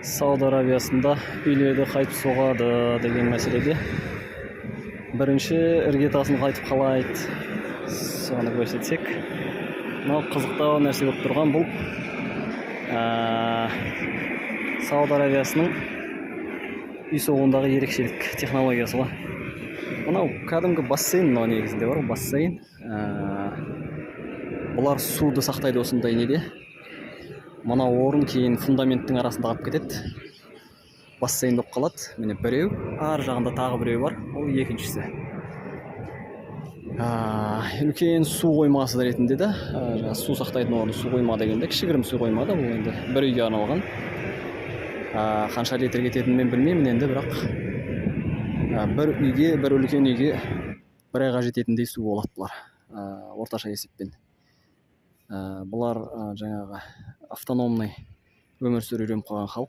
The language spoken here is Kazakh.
Сауд Арабиясында үйлерді қайтып соғады деген мәселеде бірінші іргетасын қайтып қалайды. Соны көрсетсек, мынау қызықтау нәрсе болып тұрған бұл Сауд Арабиясының үй соғуындағы ерекшелік технологиясы ғой. Мынау кәдімгі бассейн, мынау негізінде бар бассейн. Бұлар суды сақтайды осындай неде. Мына орын кейін фундаменттің арасында қалып кетеді. Бассейн болып қалады. Міне біреу, ар жағында тағы біреу бар. Ол екіншісі. Үлкен су қоймасы ретінде де, су сақтайтын орын су қойма дегенде, кішігірім су қойма да, бұл енді бір үйге арналған. Қанша литр кететінін мен білмеймін енді, бірақ бір үйге, бір үлкен үйге бір айға жететіндей су болады бұлар. Орташа есеппен. Бұлар жаңағы автономный өмір сүріп үйреніп қалған халық.